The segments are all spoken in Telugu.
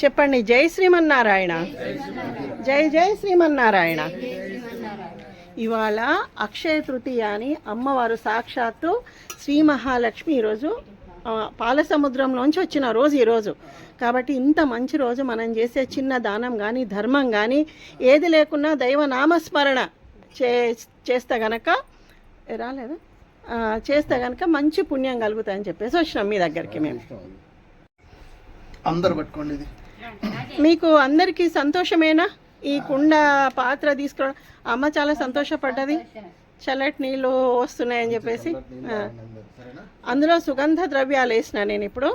చెప్పండి. జై శ్రీమన్నారాయణ. జై జై శ్రీమన్నారాయణ. ఇవాళ అక్షయ తృతీయ అని అమ్మవారు సాక్షాత్తు శ్రీ మహాలక్ష్మి ఈరోజు పాలసముద్రంలోంచి వచ్చిన రోజు ఈరోజు. కాబట్టి ఇంత మంచి రోజు మనం చేసే చిన్న దానం కానీ ధర్మం కానీ ఏది లేకున్నా దైవ నామస్మరణ చేస్తే గనక రాలేదా చేస్తే గనక మంచి పుణ్యం కలుగుతాయని చెప్పేసి వచ్చినాం మీ దగ్గరికి. మేము అందరు పట్టుకోండి. మీకు అందరికీ సంతోషమేనా? ఈ కుండ పాత్ర తీసుకురావడం అమ్మ చాలా సంతోషపడ్డది. చల్లటి నీళ్ళు వస్తున్నాయని చెప్పేసి అందులో సుగంధ ద్రవ్యాలు వేసిన నేను ఇప్పుడు.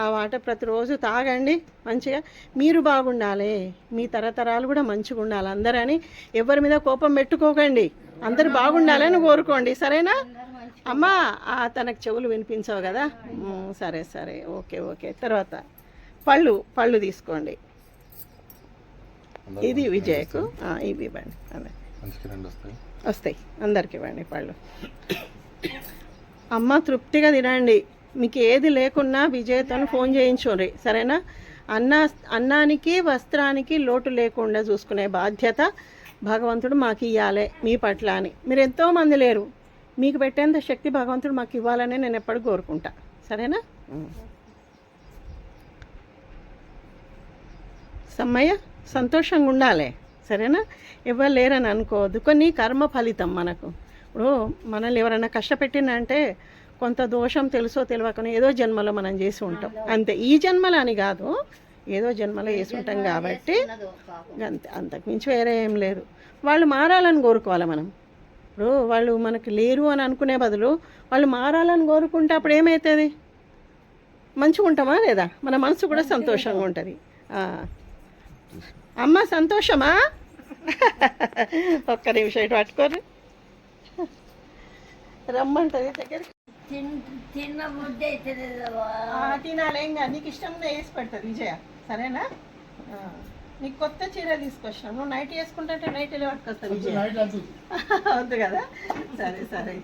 ఆ వాటర్ ప్రతిరోజు తాగండి మంచిగా. మీరు బాగుండాలి, మీ తరతరాలు కూడా మంచిగా ఉండాలి అందరని. ఎవరి మీద కోపం పెట్టుకోకండి, అందరు బాగుండాలని కోరుకోండి. సరేనా అమ్మా? తనకు చెవులు వినిపించవు కదా? సరే సరే, ఓకే ఓకే. తర్వాత పళ్ళు తీసుకోండి. ఇది విజయకు ఇవి ఇవ్వండి. అదే వస్తాయి, అందరికి ఇవ్వండి పళ్ళు. అమ్మ తృప్తిగా తినండి. మీకు ఏది లేకున్నా విజయతో ఫోన్ చేయించుకోండి. సరేనా? అన్నానికి వస్త్రానికి లోటు లేకుండా చూసుకునే బాధ్యత భగవంతుడు మాకు ఇవ్వాలి మీ పట్ల అని. మీరు ఎంతోమంది లేరు, మీకు పెట్టేంత శక్తి భగవంతుడు మాకు ఇవ్వాలని నేను ఎప్పుడు కోరుకుంటా. సరేనా? సమ్మయ్య సంతోషంగా ఉండాలి. సరేనా? ఎవరు లేరని అనుకోవద్దు. కొన్ని కర్మ ఫలితం మనకు. ఇప్పుడు మనల్ని ఎవరైనా కష్టపెట్టినంటే కొంత దోషం తెలుసో తెలియకనో ఏదో జన్మలో మనం చేసి ఉంటాం అంతే. ఈ జన్మలో అని కాదు, ఏదో జన్మలో వేసి ఉంటాం కాబట్టి అంతే, అంతకుమించి వేరే ఏం లేదు. వాళ్ళు మారాలని కోరుకోవాలి మనం. ఇప్పుడు వాళ్ళు మనకు లేరు అని అనుకునే బదులు వాళ్ళు మారాలని కోరుకుంటే అప్పుడు ఏమవుతుంది? మంచిగా ఉంటామా లేదా? మన మనసు కూడా సంతోషంగా ఉంటుంది. అమ్మ సంతోషమా? ఒక్క నిమిషం ఇటు పట్టుకోరు, రమ్మంటుంది దగ్గరికి. తినాలి ఏం కాదు, నీకు ఇష్టం వేసి పెడుతుంది విజయ. సరేనా? నీకు కొత్త చీర తీసుకొచ్చాను, నువ్వు నైట్ వేసుకుంటే నైట్ వెళ్ళి పట్టుకొస్తా విజయ. వద్దు కదా? సరే సరే.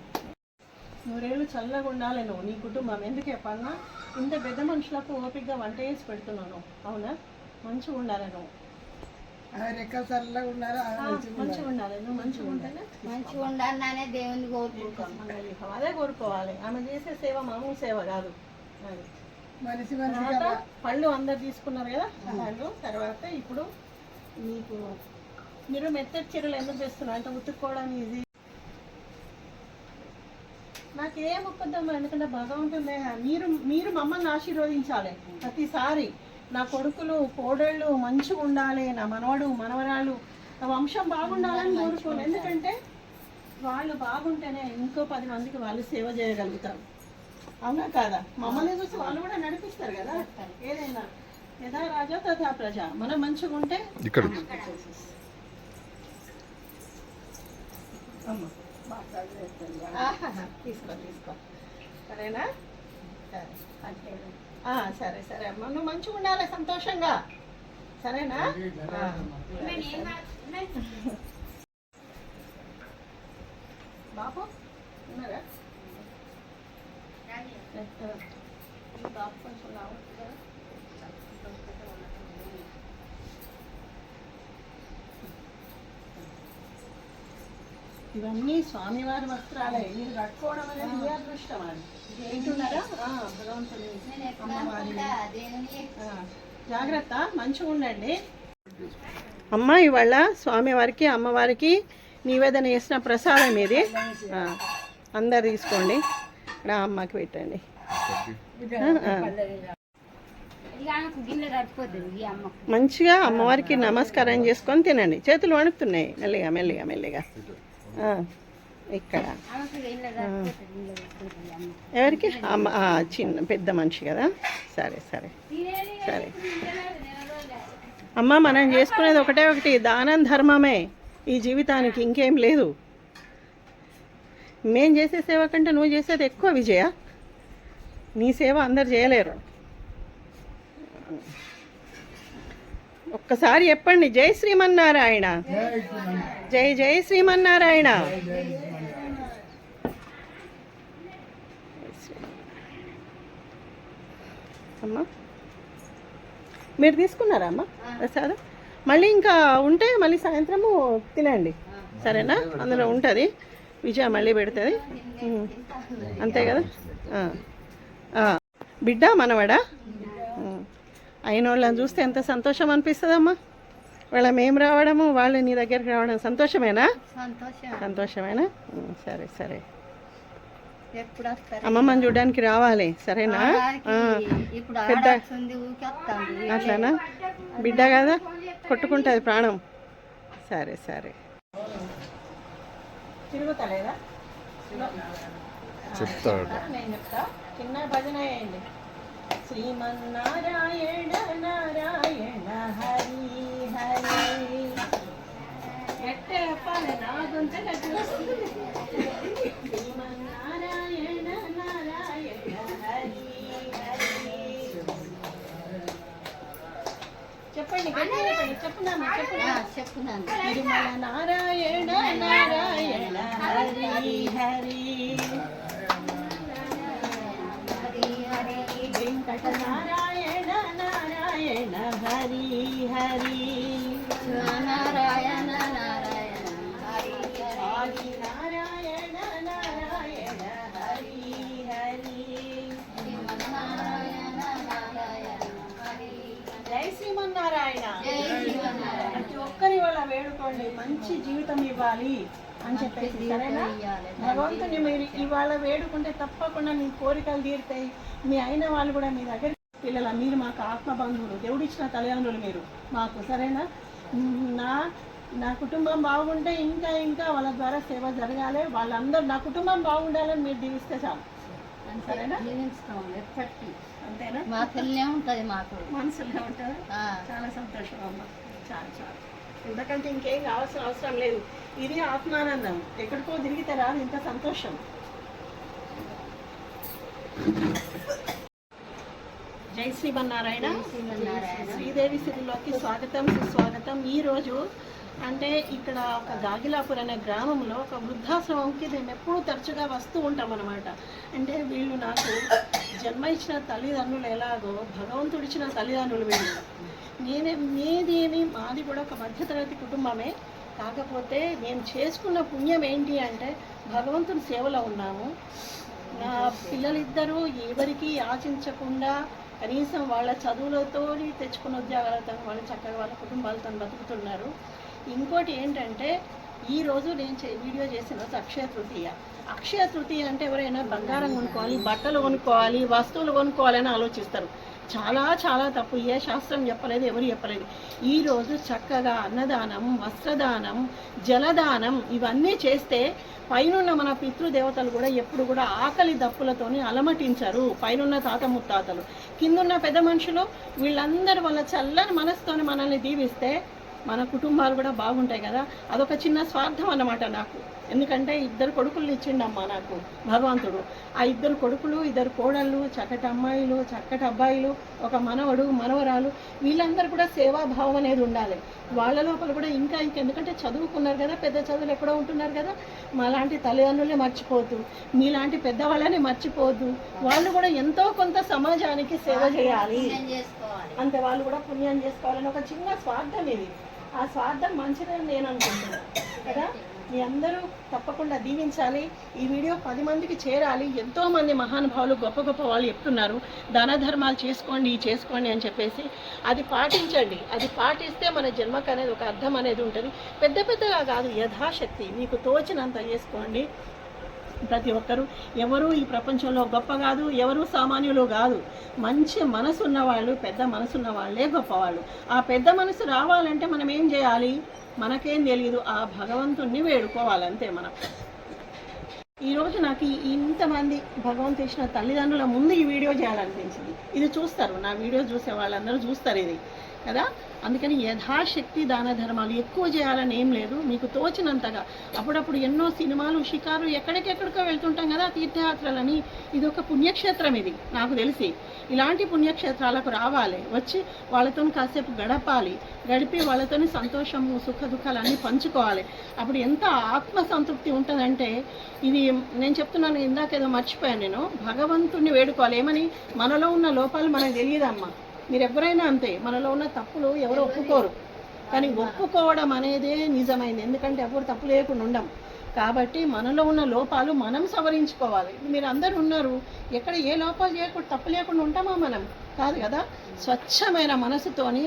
నూరేళ్ళు చల్లగా ఉండాలి నువ్వు, నీ కుటుంబం. ఎందుకు చెప్పన్నా, ఇంత పెద్ద మనుషులకు ఓపికగా వంట వేసి పెడుతున్నాను. అవునా? మంచిగా ఉండాలి నువ్వు, మంచిగా ఉండాలి నువ్వు. మంచిగా ఉంటేనే మంచిగా ఉండాలనే దేవుని కోరుకుంటాం. అదే కోరుకోవాలి. ఆమె చేసే సేవ మామూలు సేవ కాదు. అది పళ్ళు అందరు తీసుకున్నారు కదా పళ్ళు. తర్వాత ఇప్పుడు మీరు మెత్తటి చీరలు ఎందుకు తెస్తున్నారు అంటే ఉతుక్కోవడం ఈజీ. నాకేం ఒప్పద్దమ్మా, ఎందుకంటే భగవంతుడే. మీరు మమ్మల్ని ఆశీర్వదించాలి ప్రతిసారి. నా కొడుకులు కోడళ్ళు మంచిగా ఉండాలి, నా మనవడు మనవరాలు నా వంశం బాగుండాలని కోరుకోను. ఎందుకంటే వాళ్ళు బాగుంటేనే ఇంకో 10 మందికి వాళ్ళు సేవ చేయగలుగుతారు. అవునా కాదా? మమ్మల్ని చూసి వాళ్ళు కూడా నడిపిస్తారు కదా. ఏదైనా యథా రాజా తథా ప్రజ. మనం మంచిగా ఉంటే తీసుకో. సరేనా? సరే సరే అమ్మ, నువ్వు మంచిగా ఉండాలి సంతోషంగా. సరేనా? బాబు ఉన్నారా? బాబు కొంచెం రావచ్చు కదా. ఇవన్నీ స్వామివారి వస్త్రాలే. మీరు కట్టుకోవడం అనేది మీ అదృష్టం. అది ఏంటున్నారా? భగవంతుని అమ్మవారి జాగ్రత్త, మంచిగా ఉండండి. అమ్మ ఇవాళ స్వామివారికి అమ్మవారికి నివేదన చేసిన ప్రసాదం ఇది. అందరు తీసుకోండి. ఇక్కడ అమ్మకి పెట్టండి. మంచిగా అమ్మవారికి నమస్కారం చేసుకొని తినండి. చేతులు వణుకుతున్నాయి. మెల్లిగా మెల్లిగా మెల్లిగా. ఇక్కడ ఎవరికి? అమ్మ చిన్న పెద్ద మనిషి కదా. సరే సరే సరే అమ్మ, మనం చేసుకునేది ఒకటి దానం ధర్మమే ఈ జీవితానికి, ఇంకేం లేదు. మేం చేసే సేవ కంటే నువ్వు చేసేది ఎక్కువ విజయ. నీ సేవ అందరు చేయలేరు. ఒక్కసారి చెప్పండి, జై శ్రీమన్నారాయణ. జై జై శ్రీమన్నారాయణ. అమ్మా మీరు తీసుకున్నారా అమ్మ ప్రసాదం? మళ్ళీ ఇంకా ఉంటే మళ్ళీ సాయంత్రము తినండి, సరేనా? అందులో ఉంటుంది, విజయ మళ్ళీ పెడుతుంది. అంతే కదా. బిడ్డ మనవడా అయిన వాళ్ళని చూస్తే ఎంత సంతోషం అనిపిస్తుందమ్మా. వాళ్ళ మేము రావడము, వాళ్ళు నీ దగ్గరికి రావడం సంతోషమేనా? సంతోషమేనా? సరే సరే, అమ్మమ్మని చూడడానికి రావాలి, సరేనా? పెద్ద అట్లానా? బిడ్డ కదా, కొట్టుకుంటుంది ప్రాణం. సరే సరే, తిరుగుతలేదా? చెప్తాడు. నేను చెప్తా, చిన్న భజన అయ్యండి. శ్రీమన్నారాయణ నారాయణ హరి హరి ఎట్టే చెప్పాలి నా గొంతుల శ్రీమన్నారాయణ నారాయణ హరి హరి చెప్పండి, చెప్పున్నాను చెప్పున్నాను. తిరుమల నారాయణ నారాయణ హరి హరి వెంకట నారాయణ నారాయణ హరి హరి నారాయణ నారాయణ హరి హరి నారాయణ నారాయణ హరి హరి నారాయణ నారాయణ హరి. జై శ్రీమన్నారాయణ. ప్రతి ఒక్కరి వల్ల వేడుకోండి, మంచి జీవితం ఇవ్వాలి అని చెప్పేసి, సరేనా? భగవంతుని మీరు ఇవాళ వేడుకుంటే తప్పకుండా మీ కోరికలు తీరుతాయి. మీ అయిన వాళ్ళు కూడా మీ దగ్గర పిల్లల, మీరు మాకు ఆత్మబంధువులు, దేవుడిచ్చిన తల్లిదండ్రులు మీరు మాకు, సరేనా? నా కుటుంబం బాగుంటే ఇంకా ఇంకా వాళ్ళ ద్వారా సేవ జరగాలి. వాళ్ళందరూ నా కుటుంబం బాగుండాలని మీరు దీవిస్తే చాలు, సరేనా? అంతేనా? మా పిల్లనే ఉంటుంది, మాకు మనసులో ఉంటుంది. చాలా సంతోషం అమ్మ, చాలా చాలా. ఎందుకంటే ఇంకేం కావాల్సిన అవసరం లేదు. ఇది ఆత్మానందం, ఎక్కడికో తిరిగితే రాదు ఇంత సంతోషం. జై శ్రీమన్నారాయణ. శ్రీదేవి సిరిలోకి స్వాగతం సుస్వాగతం. ఈరోజు అంటే ఇక్కడ ఒక గాగిలాపూర్ అనే గ్రామంలో ఒక వృద్ధాశ్రమంకి మేము ఎప్పుడూ తరచుగా వస్తూ ఉంటాం అన్నమాట. అంటే వీళ్ళు నాకు జన్మ ఇచ్చిన తల్లిదండ్రులు ఎలాగో భగవంతుడిచ్చిన తల్లిదండ్రులు వీళ్ళు. మీదేమి మాది కూడా ఒక మధ్యతరగతి కుటుంబమే. కాకపోతే మేము చేసుకున్న పుణ్యం ఏంటి అంటే భగవంతుని సేవలో ఉన్నాము. నా పిల్లలిద్దరూ ఎవరికి ఆశించకుండా కనీసం వాళ్ళ చదువులతో తెచ్చుకున్న ఉద్యోగాలతో వాళ్ళు చక్కగా వాళ్ళ కుటుంబాలతో బతుకుతున్నారు. ఇంకోటి ఏంటంటే ఈరోజు నేను వీడియో చేసిన రోజు అక్షయ తృతీయ. అక్షయ తృతీయ అంటే ఎవరైనా బంగారం కొనుక్కోవాలి, బట్టలు కొనుక్కోవాలి, వస్తువులు కొనుక్కోవాలని ఆలోచిస్తారు. చాలా చాలా తప్పు. ఏ శాస్త్రం చెప్పలేదు, ఎవరు చెప్పలేదు. ఈరోజు చక్కగా అన్నదానం, వస్త్రదానం, జలదానం ఇవన్నీ చేస్తే పైనున్న మన పితృదేవతలు కూడా ఎప్పుడు కూడా ఆకలి దప్పులతోని అలమటించరు. పైనున్న తాత ముత్తాతలు, కిందున్న పెద్ద మనుషులు, వీళ్ళందరూ వాళ్ళ చల్లని మనసుతోని మనల్ని దీవిస్తే మన కుటుంబాలు కూడా బాగుంటాయి కదా. అదొక చిన్న స్వార్థం అన్నమాట నాకు. ఎందుకంటే 2 కొడుకులు ఇచ్చిండమ్మా నాకు భగవంతుడు. ఆ 2 కొడుకులు, 2 కోడళ్ళు, చక్కటి అమ్మాయిలు, చక్కటి అబ్బాయిలు, ఒక మనవడు, మనవరాలు, వీళ్ళందరూ కూడా సేవాభావం అనేది ఉండాలి వాళ్ళ లోపల కూడా. ఇంకా ఎందుకంటే చదువుకున్నారు కదా, పెద్ద చదువులు ఎక్కడో ఉంటున్నారు కదా. మాలాంటి తల్లిదండ్రులే మర్చిపోద్దు, మీలాంటి పెద్దవాళ్ళని మర్చిపోవద్దు. వాళ్ళు కూడా ఎంతో కొంత సమాజానికి సేవ చేయాలి, అంతే. వాళ్ళు కూడా పుణ్యం చేసుకోవాలని ఒక చిన్న స్వార్థం ఇది. ఆ స్వార్థం మంచిదని నేను అనుకుంటున్నాను కదా. మీ అందరూ తప్పకుండా దీవించాలి. ఈ వీడియో 10 మందికి చేరాలి. ఎంతోమంది మహానుభావులు గొప్ప గొప్ప వాళ్ళు చెప్తున్నారు దాన ధర్మాలు చేసుకోండి అని చెప్పేసి. అది పాటించండి. అది పాటిస్తే మన జన్మకు అనేది ఒక అర్థం అనేది ఉంటుంది. పెద్ద పెద్దగా కాదు, యథాశక్తి మీకు తోచినంత చేసుకోండి. ప్రతి ఒక్కరూ, ఎవరు ఈ ప్రపంచంలో గొప్ప కాదు, ఎవరు సామాన్యులు కాదు. మంచి మనసు ఉన్నవాళ్ళు, పెద్ద మనసున్న వాళ్ళే గొప్పవాళ్ళు. ఆ పెద్ద మనసు రావాలంటే మనం ఏం చేయాలి? మనకేం తెలియదు, ఆ భగవంతుణ్ణి వేడుకోవాలంతే మనం. ఈరోజు నాకు ఇంతమంది భగవంతు ఇచ్చిన తల్లిదండ్రుల ముందు ఈ వీడియో చేయాలనిపించింది. ఇది చూస్తారు, నా వీడియో చూసే వాళ్ళందరూ చూస్తారు ఇది కదా. అందుకని యథాశక్తి దాన ధర్మాలు ఎక్కువ చేయాలని ఏం లేదు, మీకు తోచినంతగా. అప్పుడప్పుడు ఎన్నో సినిమాలు, షికారు, ఎక్కడికెక్కడికో వెళ్తుంటాం కదా తీర్థయాత్రలని. ఇది ఒక పుణ్యక్షేత్రం, ఇది నాకు తెలిసి. ఇలాంటి పుణ్యక్షేత్రాలకు రావాలి, వచ్చి వాళ్ళతో కాసేపు గడిపి వాళ్ళతో సంతోషము, సుఖ దుఃఖాలన్నీ పంచుకోవాలి. అప్పుడు ఎంత ఆత్మసంతృప్తి ఉంటుందంటే, ఇది నేను చెప్తున్నాను, ఇందాకేదో మర్చిపోయాను నేను. భగవంతుణ్ణి వేడుకోవాలి. ఏమని? మనలో ఉన్న లోపాలు మనకు తెలియదమ్మా. మీరు ఎవరైనా అంతే, మనలో ఉన్న తప్పులు ఎవరు ఒప్పుకోరు, కానీ ఒప్పుకోవడం అనేదే నిజమైంది. ఎందుకంటే ఎవరు తప్పు లేకుండా ఉండం కాబట్టి మనలో ఉన్న లోపాలు మనం సవరించుకోవాలి. మీరు అందరూ ఉన్నారు, ఎక్కడ ఏ లోపాలు చేయకుండా తప్పు లేకుండా ఉంటామా? మనం కాదు కదా. స్వచ్ఛమైన మనసుతోని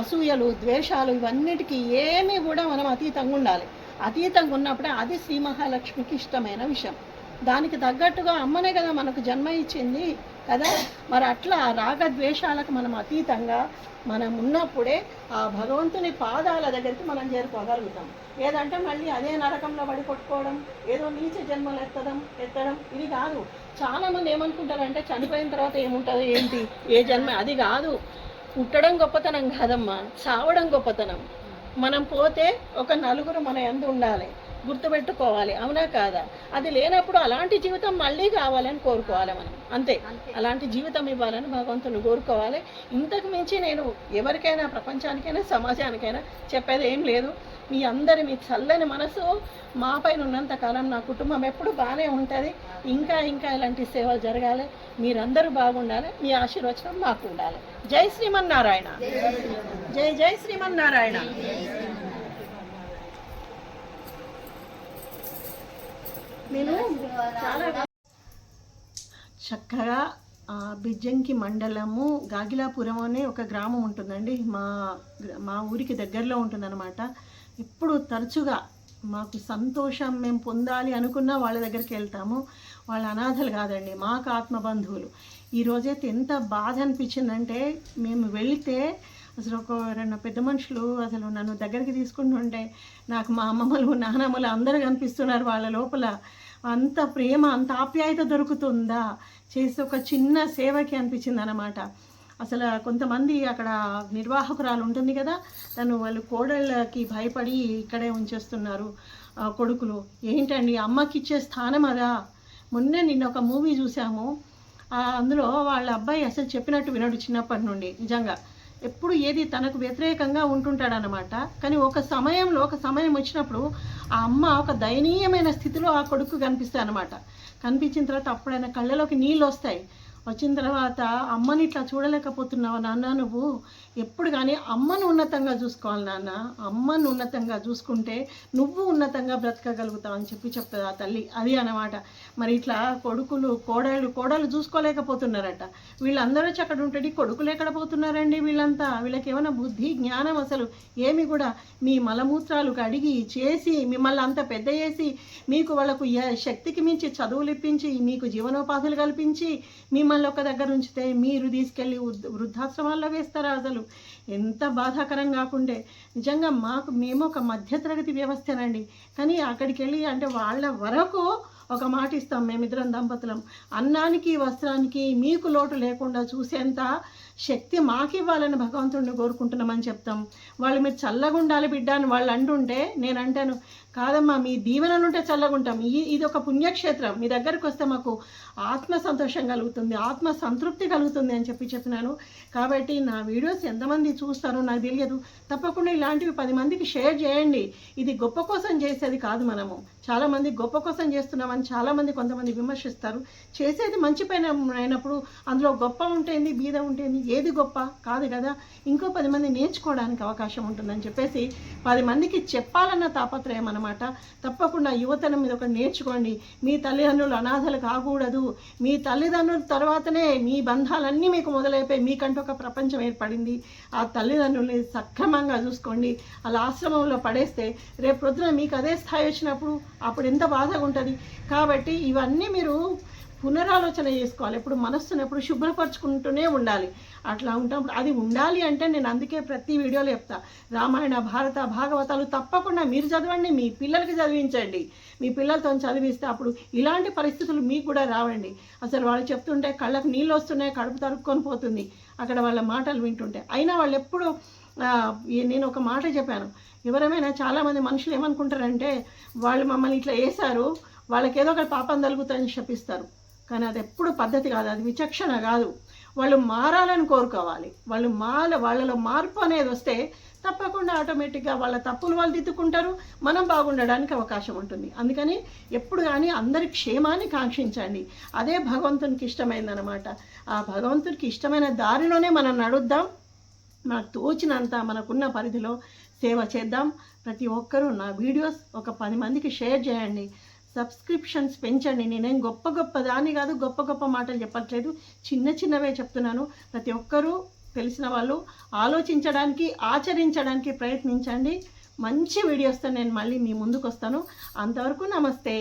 అసూయలు, ద్వేషాలు ఇవన్నిటికీ ఏమీ కూడా మనం అతీతంగా ఉండాలి. అతీతంగా ఉన్నప్పుడే అది శ్రీ మహాలక్ష్మికి ఇష్టమైన విషయం. దానికి తగ్గట్టుగా అమ్మనే కదా మనకు జన్మ ఇచ్చింది కదా. మరి అట్లా రాగద్వేషాలకు మనం అతీతంగా మనం ఉన్నప్పుడే ఆ భగవంతుని పాదాల దగ్గరికి మనం చేరుకోగలుగుతాం. ఏదంటే మళ్ళీ అదే నరకంలో పడి కొట్టుకోవడం, ఏదో నీచ జన్మలు ఎత్తడం ఇది కాదు. చాలామంది ఏమనుకుంటారంటే చనిపోయిన తర్వాత ఏముంటుంది ఏంటి ఏ జన్మ, అది కాదు. పుట్టడం గొప్పతనం కాదమ్మా, చావడం గొప్పతనం. మనం పోతే ఒక నలుగురు మన యందు ఉండాలి, గుర్తుపెట్టుకోవాలి, అవునా కాదా? అది లేనప్పుడు అలాంటి జీవితం మళ్ళీ కావాలని కోరుకోవాలి మనం, అంతే. అలాంటి జీవితం ఇవ్వాలని భగవంతుని కోరుకోవాలి. ఇంతకు మించి నేను ఎవరికైనా, ప్రపంచానికైనా, సమాజానికైనా చెప్పేది ఏం లేదు. మీ అందరి మీ చల్లని మనసు మా పైన ఉన్నంతకాలం నా కుటుంబం ఎప్పుడు బాగానే ఉంటుంది. ఇంకా ఇంకా ఇలాంటి సేవలు జరగాలి, మీరందరూ బాగుండాలి, మీ ఆశీర్వచనం మాకు ఉండాలి. జై శ్రీమన్నారాయణ. జై జై శ్రీమన్నారాయణ. నేను చాలా చక్కగా బిజ్జంకి మండలము గాగిలాపురం అనే ఒక గ్రామం ఉంటుందండి, మా ఊరికి దగ్గరలో ఉంటుందన్నమాట. ఇప్పుడు తరచుగా మాకు సంతోషం మేము పొందాలి అనుకున్న వాళ్ళ దగ్గరికి వెళ్తాము. వాళ్ళ అనాథలు కాదండి, మాకు ఆత్మబంధువులు. ఈరోజైతే ఎంత బాధ అనిపించిందంటే, మేము వెళితే అసలు ఒక రెండు పెద్ద మనుషులు అసలు నన్ను దగ్గరికి తీసుకుంటుంటే నాకు మా అమ్మమ్మలు, నానమ్మలు అందరూ కనిపిస్తున్నారు. వాళ్ళ లోపల అంత ప్రేమ, అంత ఆప్యాయత దొరుకుతుందా చేసి ఒక చిన్న సేవకి అనిపించింది అన్నమాట. అసలు కొంతమంది అక్కడ నిర్వాహకురాలు ఉంటుంది కదా, వాళ్ళు కోడళ్ళకి భయపడి ఇక్కడే ఉంచేస్తున్నారు కొడుకులు. ఏంటండి అమ్మకి ఇచ్చే స్థానం అదా? నిన్న ఒక మూవీ చూసాము, అందులో వాళ్ళ అబ్బాయి అసలు చెప్పినట్టు వినడు చిన్నప్పటి నుండి. నిజంగా ఎప్పుడు ఏది తనకు వ్యతిరేకంగా ఉంటుంటాడనమాట. కానీ ఒక సమయం వచ్చినప్పుడు ఆ అమ్మ ఒక దయనీయమైన స్థితిలో ఆ కొడుకు కనిపిస్తాయి అనమాట. కనిపించిన తర్వాత అప్పుడైనా కళ్ళలోకి నీళ్ళు వస్తాయి. వచ్చిన తర్వాత అమ్మని ఇట్లా చూడలేకపోతున్నావా నాన్న, నువ్వు ఎప్పుడు కానీ అమ్మను ఉన్నతంగా చూసుకోవాలి నాన్న, అమ్మను ఉన్నతంగా చూసుకుంటే నువ్వు ఉన్నతంగా బ్రతకగలుగుతావు అని చెప్తుంది ఆ తల్లి. అది అన్నమాట. మరి ఇట్లా కోడళ్ళు చూసుకోలేకపోతున్నారట. వీళ్ళందరూ వచ్చి అక్కడ ఉంటే కొడుకులు ఎక్కడ పోతున్నారండి? వీళ్ళకి ఏమైనా బుద్ధి జ్ఞానం అసలు ఏమి కూడా? మీ మలమూత్రాలు కడిగి చేసి మిమ్మల్ని అంత పెద్ద చేసి మీకు వాళ్ళకు శక్తికి మించి చదువులు ఇప్పించి మీకు జీవనోపాధులు కల్పించి మిమ్మల్ని ఒక దగ్గర ఉంచితే మీరు తీసుకెళ్ళి వృద్ధాశ్రమాల్లో వేస్తారా? అసలు ఎంత బాధాకరం కాకుండే. నిజంగా మేము ఒక మధ్యతరగతి వ్యవస్థనండి, కానీ అక్కడికి వెళ్ళి అంటే వాళ్ళ వరకు ఒక మాట ఇస్తాం మేమిద్దరం దంపతులం, అన్నానికి వస్త్రానికి మీకు లోటు లేకుండా చూసేంత శక్తి మాకు ఇవ్వాలని భగవంతుడిని కోరుకుంటున్నామని చెప్తాం. వాళ్ళు మీరు చల్లగా ఉండాలి బిడ్డ అని వాళ్ళు అంటుంటే నేను అంటాను, కాదమ్మా మీ దీవెనలు ఉంటే చల్లగా ఉంటాం. ఇది ఒక పుణ్యక్షేత్రం, మీ దగ్గరకు వస్తే మాకు ఆత్మ సంతోషం కలుగుతుంది, ఆత్మ సంతృప్తి కలుగుతుంది అని చెప్పినాను. కాబట్టి నా వీడియోస్ ఎంతమంది చూస్తారో నాకు తెలియదు. తప్పకుండా ఇలాంటివి 10 మందికి షేర్ చేయండి. ఇది గొప్ప కోసం చేసేది కాదు, మనము చాలామంది గొప్ప కోసం చేస్తున్నామని కొంతమంది విమర్శిస్తారు. చేసేది మంచి పైన అయినప్పుడు అందులో గొప్ప ఉంటుంది, బీద ఉంటుంది, ఏది గొప్ప కాదు కదా. ఇంకో 10 మంది నేర్చుకోవడానికి అవకాశం ఉంటుందని చెప్పేసి 10 మందికి చెప్పాలన్న తాపత్రయం అన్నమాట. తప్పకుండా యువతనం మీద ఒకటి నేర్చుకోండి. మీ తల్లిదండ్రులు అనాథలు కాకూడదు. మీ తల్లిదండ్రుల తర్వాతనే మీ బంధాలన్నీ మీకు మొదలైపోయి మీకంటూ ఒక ప్రపంచం ఏర్పడింది. ఆ తల్లిదండ్రుల్ని సక్రమంగా చూసుకోండి. అలా ఆశ్రమంలో పడేస్తే రేపు ప్రొద్దున మీకు అదే స్థాయి వచ్చినప్పుడు అప్పుడు ఎంత బాధగా ఉంటుంది. కాబట్టి ఇవన్నీ మీరు పునరాలోచన చేసుకోవాలి. ఎప్పుడు మనస్సును ఎప్పుడు శుభ్రపరచుకుంటూనే ఉండాలి. అట్లా ఉంటాప్పుడు అది ఉండాలి అంటే నేను అందుకే ప్రతి వీడియోలో చెప్తా, రామాయణ, భారత, భాగవతాలు తప్పకుండా మీరు చదవండి, మీ పిల్లలకి చదివించండి. మీ పిల్లలతో చదివిస్తే అప్పుడు ఇలాంటి పరిస్థితులు మీకు కూడా రావండి. అసలు వాళ్ళు చెప్తుంటే కళ్ళకు నీళ్ళు వస్తున్నాయి, కడుపు తరుక్కొని పోతుంది అక్కడ వాళ్ళ మాటలు వింటుంటే. అయినా వాళ్ళు ఎప్పుడు నేను ఒక మాట చెప్పాను, ఎవరైనా చాలామంది మనుషులు ఏమనుకుంటారంటే వాళ్ళు మమ్మల్ని ఇట్లా వేశారు, వాళ్ళకి ఏదో ఒక పాపం తగులుతుందని చెప్పిస్తారు. కానీ అది ఎప్పుడు పద్ధతి కాదు, అది విచక్షణ కాదు. వాళ్ళు మారాలని కోరుకోవాలి. వాళ్ళలో మార్పు అనేది వస్తే తప్పకుండా ఆటోమేటిక్గా వాళ్ళ తప్పులు వాళ్ళు దిద్దుకుంటారు, మనం బాగుండడానికి అవకాశం ఉంటుంది. అందుకని ఎప్పుడు కానీ అందరి క్షేమాన్ని కాంక్షించండి. అదే భగవంతునికి ఇష్టమైందనమాట. ఆ భగవంతునికి ఇష్టమైన దారిలోనే మనం నడుద్దాం. మనకు తోచినంత మనకున్న పరిధిలో సేవ చేద్దాం. ప్రతి ఒక్కరూ నా వీడియోస్ ఒక 10 మందికి షేర్ చేయండి. సబ్స్క్రిప్షన్స్ పెంచండి. నేనేం గొప్ప దాన్ని కాదు, గొప్ప మాటలు చెప్పట్లేదు, చిన్నవే చెప్తున్నాను. ప్రతి ఒక్కరూ తెలిసిన వాళ్ళు ఆలోచించడానికి, ఆచరించడానికి ప్రయత్నించండి. మంచి వీడియోస్తో నేను మళ్ళీ మీ ముందుకు వస్తాను. అంతవరకు నమస్తే.